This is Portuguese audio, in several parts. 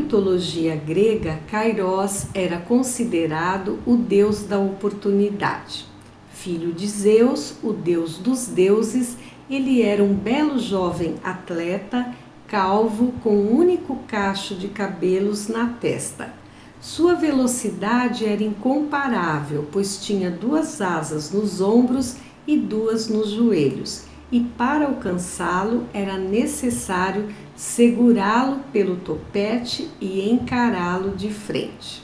mitologia grega, Kairos era considerado o deus da oportunidade. Filho de Zeus, o deus dos deuses, ele era um belo jovem atleta, calvo, com um único cacho de cabelos na testa. Sua velocidade era incomparável, pois tinha 2 asas nos ombros e 2 nos joelhos, e para alcançá-lo era necessário segurá-lo pelo topete e encará-lo de frente.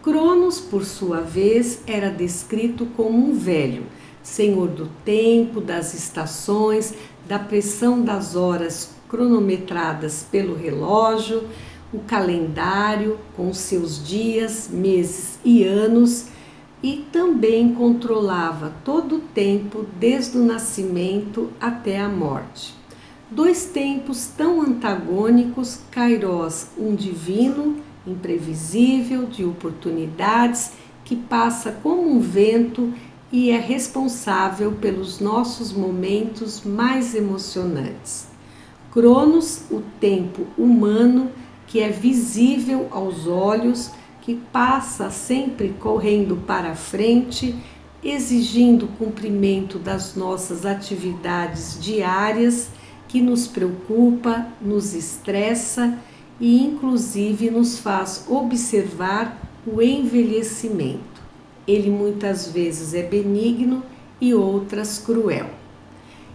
Cronos, por sua vez, era descrito como um velho, senhor do tempo, das estações, da pressão das horas cronometradas pelo relógio, o calendário com seus dias, meses e anos, e também controlava todo o tempo desde o nascimento até a morte. 2 tempos tão antagônicos, Kairos, um divino, imprevisível, de oportunidades, que passa como um vento e é responsável pelos nossos momentos mais emocionantes. Cronos, o tempo humano, que é visível aos olhos, que passa sempre correndo para frente, exigindo cumprimento das nossas atividades diárias, que nos preocupa, nos estressa e inclusive nos faz observar o envelhecimento. Ele muitas vezes é benigno e outras cruel.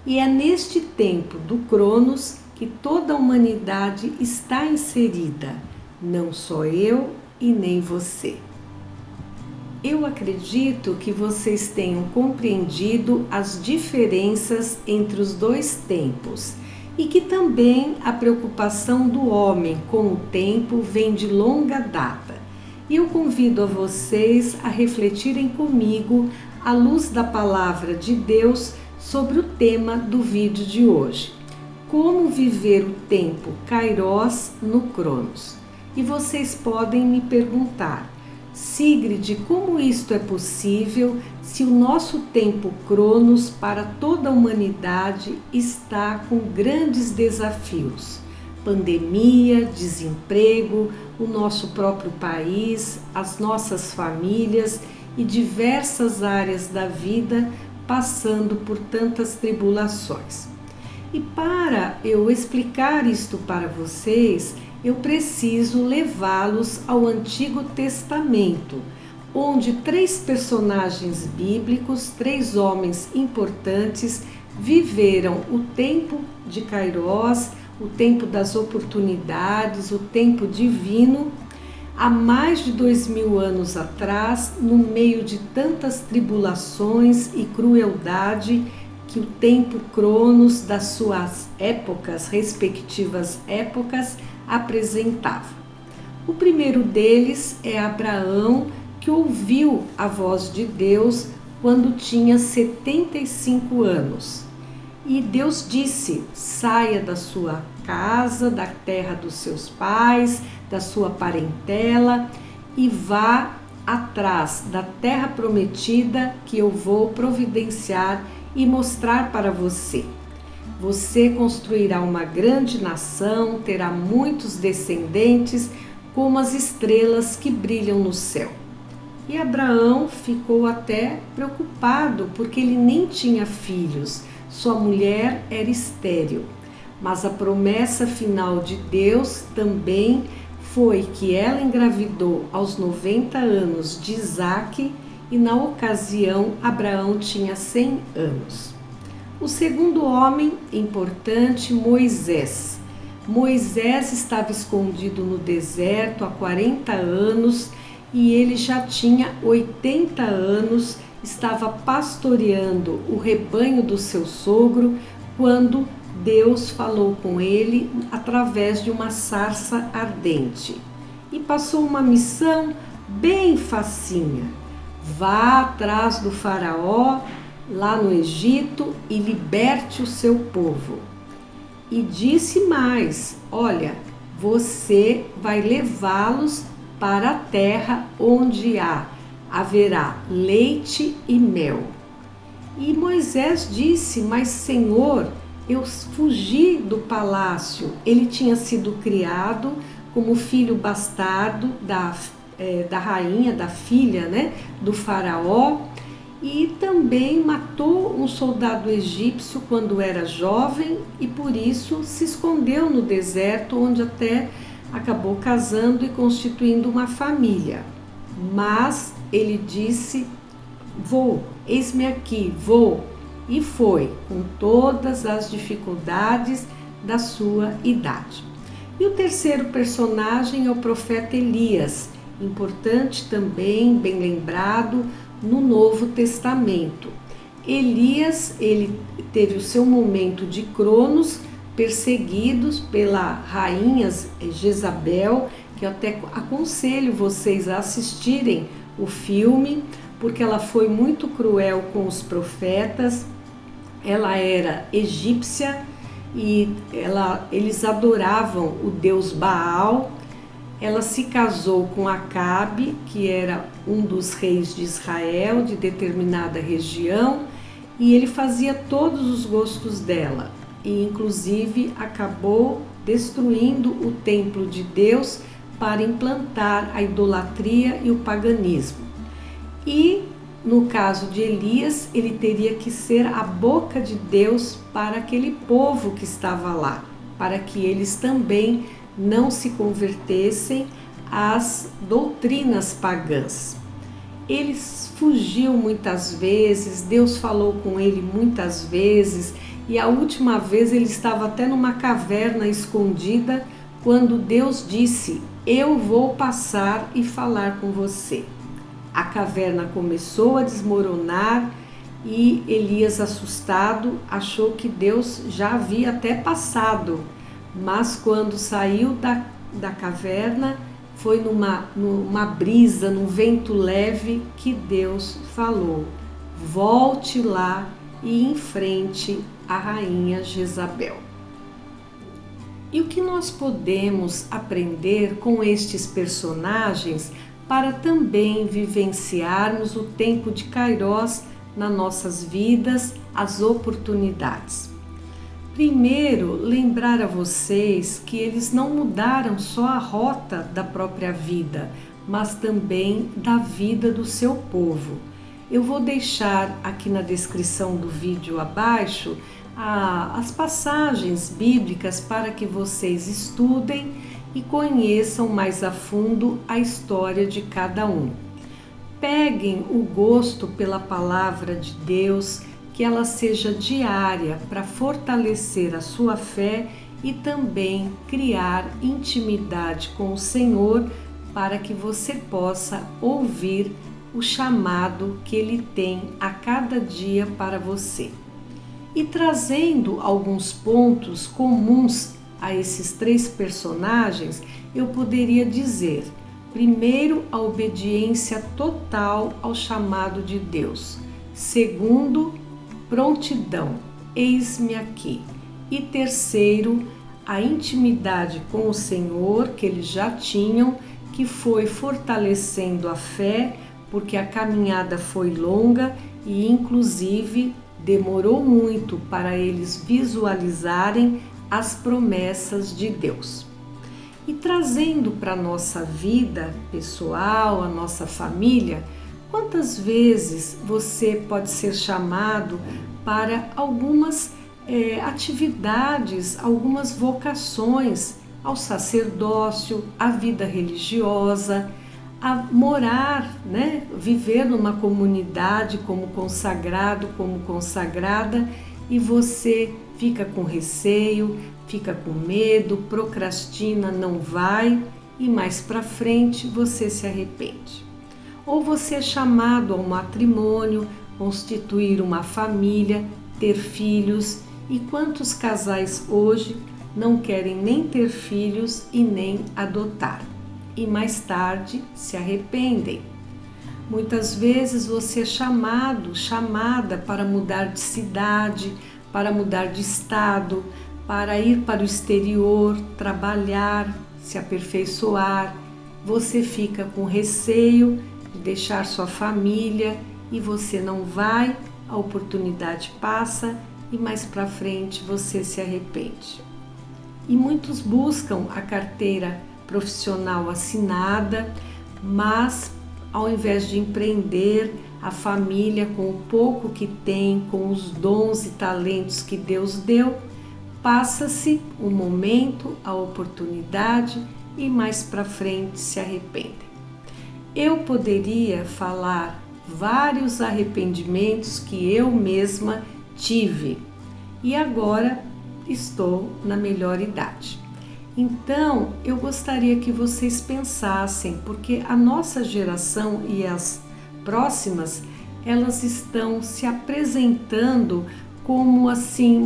E é neste tempo do Cronos que toda a humanidade está inserida, não só eu e nem você. Eu acredito que vocês tenham compreendido as diferenças entre os 2 tempos e que também a preocupação do homem com o tempo vem de longa data. E eu convido a vocês a refletirem comigo à luz da palavra de Deus sobre o tema do vídeo de hoje. Como viver o tempo Kairos no Cronos. E vocês podem me perguntar, Sigrid, como isto é possível se o nosso tempo Cronos para toda a humanidade está com grandes desafios? Pandemia, desemprego, o nosso próprio país, as nossas famílias e diversas áreas da vida passando por tantas tribulações. E para eu explicar isto para vocês, eu preciso levá-los ao Antigo Testamento, onde 3 personagens bíblicos, 3 homens importantes, viveram o tempo de Kairos, o tempo das oportunidades, o tempo divino, há mais de 2000 anos atrás, no meio de tantas tribulações e crueldade que o tempo Cronos das suas épocas, respectivas épocas, apresentava. O primeiro deles é Abraão, que ouviu a voz de Deus quando tinha 75 anos. E Deus disse: saia da sua casa, da terra dos seus pais, da sua parentela e vá atrás da terra prometida que eu vou providenciar e mostrar para você. Você construirá uma grande nação, terá muitos descendentes, como as estrelas que brilham no céu. E Abraão ficou até preocupado, porque ele nem tinha filhos, sua mulher era estéril. Mas a promessa final de Deus também foi que ela engravidou aos 90 anos de Isaque, e na ocasião Abraão tinha 100 anos. O segundo homem importante, Moisés. Moisés estava escondido no deserto há 40 anos e ele já tinha 80 anos, estava pastoreando o rebanho do seu sogro quando Deus falou com ele através de uma sarça ardente e passou uma missão bem facinha. Vá atrás do faraó lá no Egito e liberte o seu povo. E disse mais: olha, você vai levá-los para a terra onde haverá leite e mel. E Moisés disse: mas Senhor, eu fugi do palácio. Ele tinha sido criado como filho bastardo da rainha, da filha, né, do faraó, e também matou um soldado egípcio quando era jovem e por isso se escondeu no deserto, onde até acabou casando e constituindo uma família. Mas ele disse: vou, eis-me aqui, vou. E foi, com todas as dificuldades da sua idade. E o terceiro personagem é o profeta Elias, importante também, bem lembrado, no Novo Testamento. Elias, ele teve o seu momento de Cronos, perseguidos pela rainha Jezabel, que eu até aconselho vocês a assistirem o filme, porque ela foi muito cruel com os profetas. Ela era egípcia e eles adoravam o deus Baal. Ela se casou com Acabe, que era um dos reis de Israel, de determinada região, e ele fazia todos os gostos dela, e inclusive acabou destruindo o templo de Deus para implantar a idolatria e o paganismo. E no caso de Elias, ele teria que ser a boca de Deus para aquele povo que estava lá, para que eles também não se convertessem às doutrinas pagãs. Ele fugiu muitas vezes, Deus falou com ele muitas vezes, e a última vez ele estava até numa caverna escondida, quando Deus disse: eu vou passar e falar com você. A caverna começou a desmoronar e Elias, assustado, achou que Deus já havia até passado. Mas quando saiu da caverna, foi numa brisa, num vento leve, que Deus falou: volte lá e enfrente a rainha Jezabel. E o que nós podemos aprender com estes personagens para também vivenciarmos o tempo de Kairós nas nossas vidas, as oportunidades? Primeiro, lembrar a vocês que eles não mudaram só a rota da própria vida, mas também da vida do seu povo. Eu vou deixar aqui na descrição do vídeo abaixo as passagens bíblicas para que vocês estudem e conheçam mais a fundo a história de cada um. Peguem o gosto pela palavra de Deus, que ela seja diária para fortalecer a sua fé e também criar intimidade com o Senhor, para que você possa ouvir o chamado que Ele tem a cada dia para você. E trazendo alguns pontos comuns a esses três personagens, eu poderia dizer: primeiro, a obediência total ao chamado de Deus. Segundo, prontidão, eis-me aqui. E terceiro, a intimidade com o Senhor que eles já tinham, que foi fortalecendo a fé, porque a caminhada foi longa e inclusive demorou muito para eles visualizarem as promessas de Deus. E trazendo para a nossa vida pessoal, a nossa família, quantas vezes você pode ser chamado para algumas atividades, algumas vocações, ao sacerdócio, à vida religiosa, a morar, né? Viver numa comunidade como consagrado, como consagrada, e você fica com receio, fica com medo, procrastina, não vai, e mais para frente você se arrepende. Ou você é chamado ao matrimônio, constituir uma família, ter filhos, e quantos casais hoje não querem nem ter filhos e nem adotar, e mais tarde se arrependem. Muitas vezes você é chamada para mudar de cidade, para mudar de estado, para ir para o exterior, trabalhar, se aperfeiçoar. Você fica com receio de deixar sua família e você não vai, a oportunidade passa e mais para frente você se arrepende. E muitos buscam a carteira profissional assinada, mas ao invés de empreender a família com o pouco que tem, com os dons e talentos que Deus deu, passa-se o momento, a oportunidade e mais para frente se arrependem. Eu poderia falar vários arrependimentos que eu mesma tive e agora estou na melhor idade. Então, eu gostaria que vocês pensassem, porque a nossa geração e as próximas, elas estão se apresentando como assim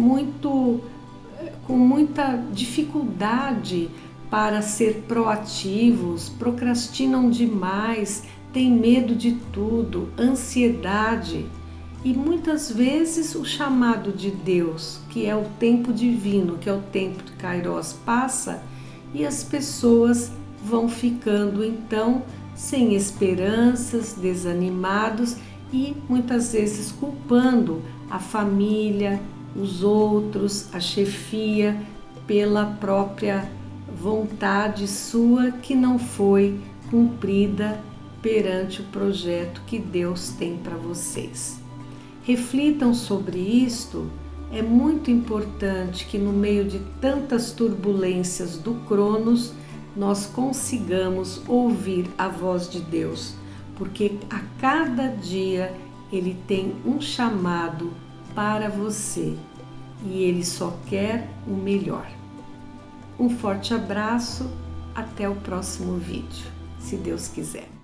com muita dificuldade para ser proativos, procrastinam demais, têm medo de tudo, ansiedade. E muitas vezes o chamado de Deus, que é o tempo divino, que é o tempo de Kairos, passa e as pessoas vão ficando então sem esperanças, desanimados e muitas vezes culpando a família, os outros, a chefia pela própria vontade sua que não foi cumprida perante o projeto que Deus tem para vocês. Reflitam sobre isto. É muito importante que no meio de tantas turbulências do Cronos, nós consigamos ouvir a voz de Deus, porque a cada dia Ele tem um chamado para você e Ele só quer o melhor. Um forte abraço, até o próximo vídeo, se Deus quiser.